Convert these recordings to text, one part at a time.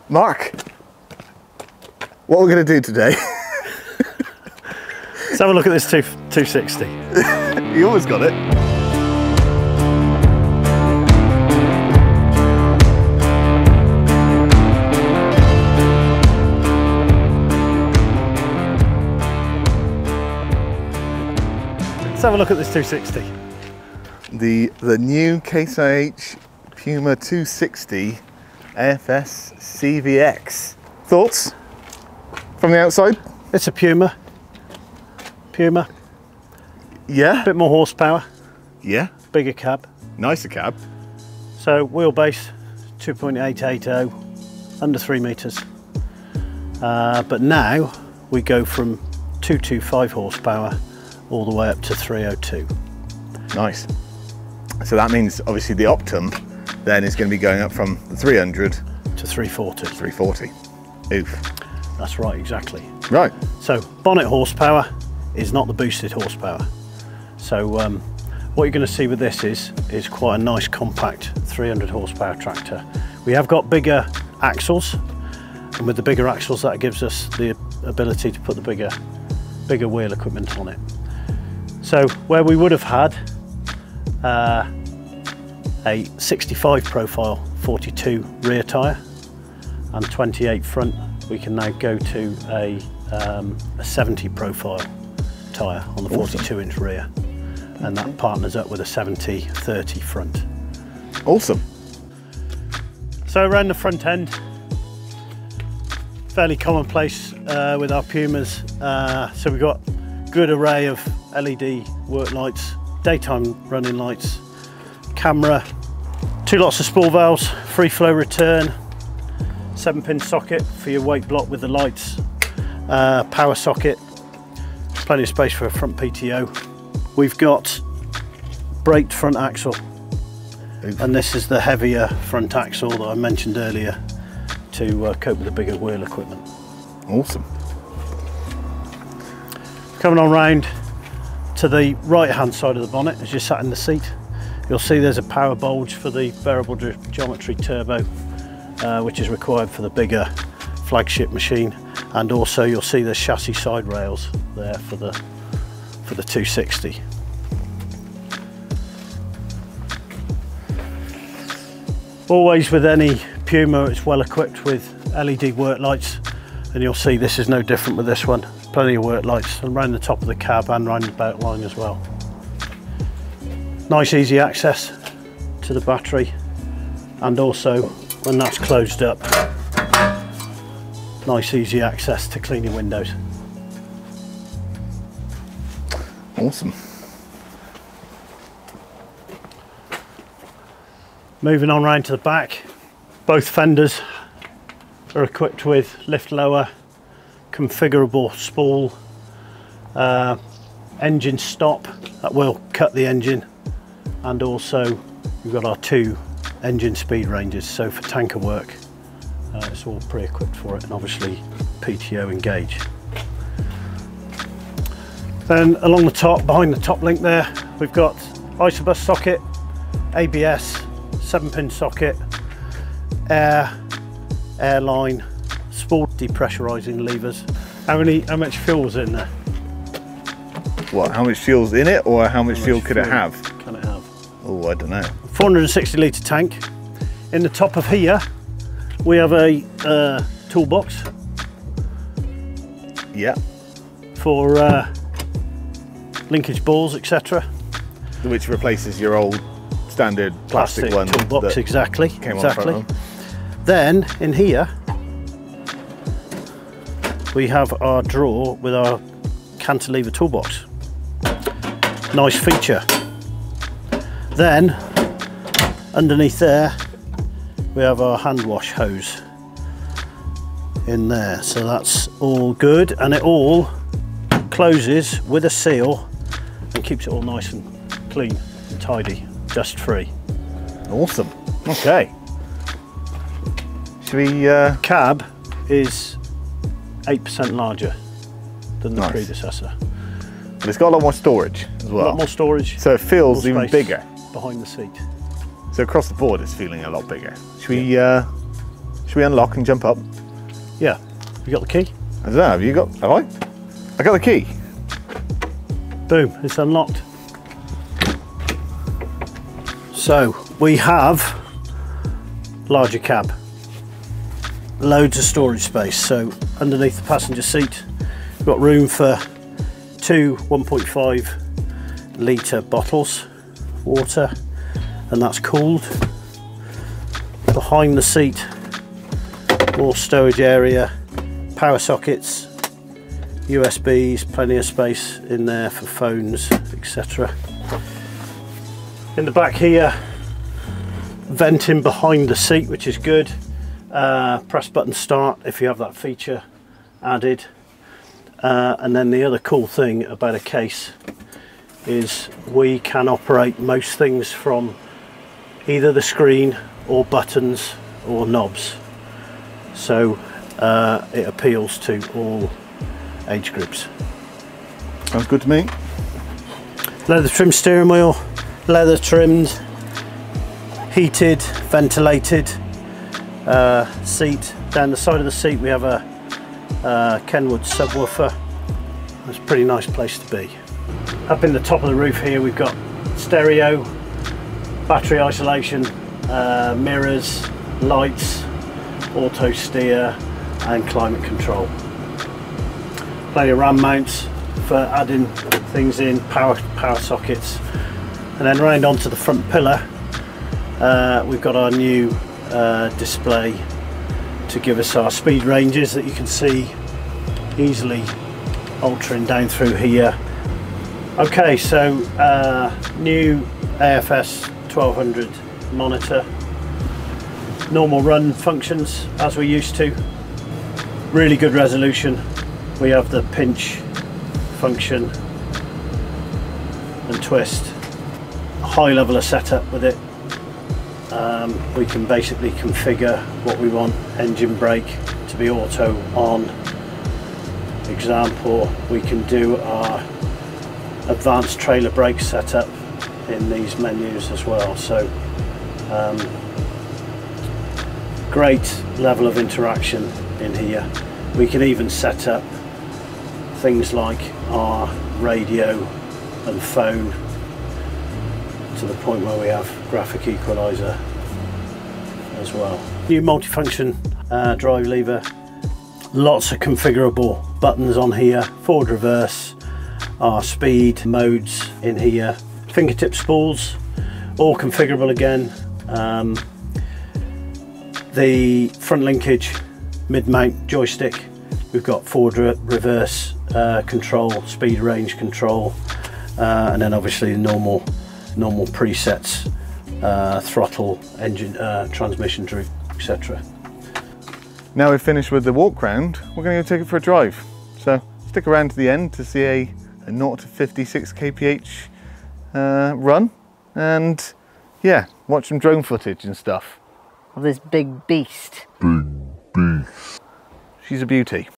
Mark, what we're going to do today? Let's have a look at this 260. You always got it. Let's have a look at this 260. The new Case IH Puma 260 AFS CVX. Thoughts from the outside? It's a Puma. Yeah. Bit more horsepower. Yeah. Bigger cab. Nicer cab. So wheelbase 2.880, under 3 metres. But now we go from 225 horsepower all the way up to 302. Nice. So that means obviously the Optum then is going to be going up from the 300 to 340. 340. Oof. That's right, exactly. Right. So bonnet horsepower is not the boosted horsepower. So what you're going to see with this is quite a nice compact 300 horsepower tractor. We have got bigger axles, and with the bigger axles that gives us the ability to put the bigger wheel equipment on it. So where we would have had a 65 profile 42 rear tyre and 28 front, we can now go to a 70 profile tyre on the 42-inch rear, and that partners up with a 70/30 front. Awesome. So around the front end, fairly commonplace with our Pumas. So we've got good array of LED work lights, daytime running lights, camera, 2 lots of spool valves, free flow return, 7-pin socket for your weight block with the lights, power socket, plenty of space for a front PTO. We've got braked front axle, and this is the heavier front axle that I mentioned earlier to cope with the bigger wheel equipment. Awesome. Coming on round to the right hand side of the bonnet as you're sat in the seat, you'll see there's a power bulge for the variable geometry turbo, which is required for the bigger flagship machine, and also you'll see the chassis side rails there for the 260. Always with any Puma, it's well equipped with LED work lights, and you'll see this is no different with this one. Plenty of work lights around the top of the cab and around the belt line as well. Nice easy access to the battery, and also when that's closed up, nice easy access to clean your windows. Awesome. Moving on round to the back, both fenders are equipped with lift lower, configurable spool, engine stop that will cut the engine, and also we've got our 2 engine speed ranges, so for tanker work it's all pre-equipped for it, and obviously PTO engage. Then along the top, behind the top link there, we've got isobus socket, ABS, 7-pin socket, air line, spool depressurizing levers. How much fuel was in there? What, how much fuel's in it, or how much fuel could it have? Can it have? Oh, I don't know. 460 litre tank. In the top of here, we have a toolbox. Yeah. For linkage balls, etc. Which replaces your old standard plastic one toolbox. Exactly. Came exactly. On front. Then in here we have our drawer with our cantilever toolbox. Nice feature. Then underneath there we have our hand wash hose in there, so that's all good, and it all closes with a seal and keeps it all nice and clean and tidy, dust free. Awesome. Okay. Should we cab is 8% larger than the predecessor. But it's got a lot more storage as well. A lot more storage. So it feels even bigger behind the seat. So across the board it's feeling a lot bigger. Should Should we unlock and jump up? Yeah. You got the key? I don't know, have you got, have I? I got the key. Boom, it's unlocked. So we have larger cab, loads of storage space. So underneath the passenger seat, we've got room for 2 1.5 litre bottles of water, and that's cooled. Behind the seat, more storage area, power sockets, USBs, plenty of space in there for phones, etc. In the back here, venting behind the seat, which is good. Press button start if you have that feature added. And then the other cool thing about a Case is we can operate most things from either the screen or buttons or knobs. So it appeals to all age groups. Sounds good to me. Leather trimmed steering wheel, leather trimmed, heated, ventilated seat. Down the side of the seat we have a Kenwood subwoofer. It's a pretty nice place to be. Up in the top of the roof here we've got stereo, battery isolation, mirrors, lights, auto steer and climate control. Plenty of RAM mounts for adding things in, power sockets. And then round onto the front pillar, we've got our new display to give us our speed ranges that you can see easily altering down through here. Okay, so new AFS 1200 monitor, normal run functions as we're used to, really good resolution. We have the pinch function and twist, high level of setup with it. We can basically configure what we want. Engine brake to be auto on. Example, we can do our advanced trailer brake setup in these menus as well. So great level of interaction in here. We can even set up things like our radio and phone to the point where we have graphic equalizer as well. New multifunction drive lever, lots of configurable buttons on here, forward, reverse, our speed modes in here, fingertip spools, all configurable again. The front linkage, mid-mount joystick, we've got forward, reverse control, speed range control, and then obviously the normal presets, throttle, engine, transmission droop, etc. Now we've finished with the walk round, we're going to go take it for a drive. So stick around to the end to see a 0 to 56 kph run, and yeah, watch some drone footage and stuff. Of this big beast. She's a beauty.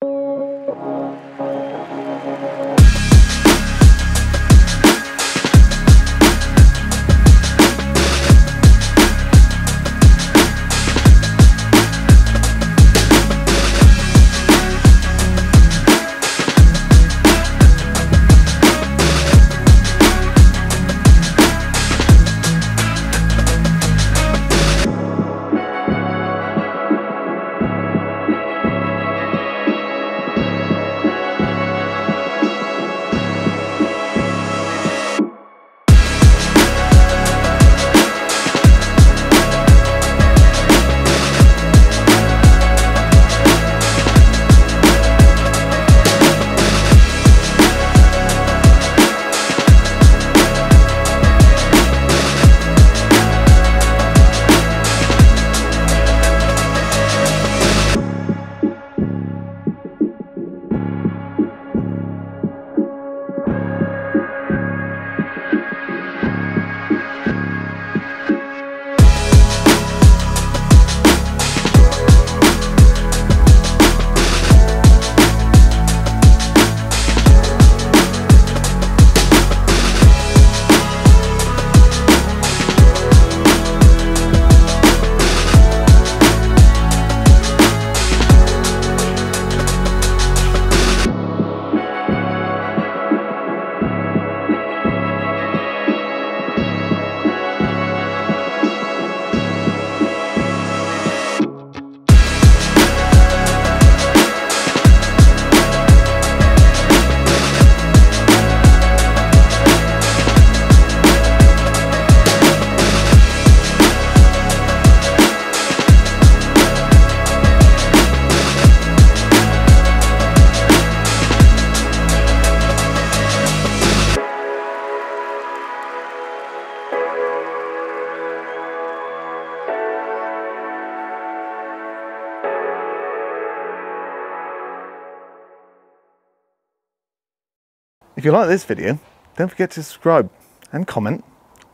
If you like this video, don't forget to subscribe and comment.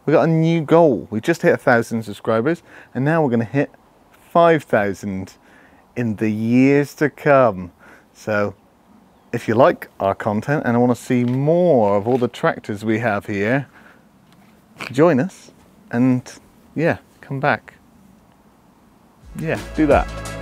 We got a new goal. We just hit 1,000 subscribers, and now we're going to hit 5,000 in the years to come. So if you like our content and want to see more of all the tractors we have here, join us and yeah, come back. Yeah, do that.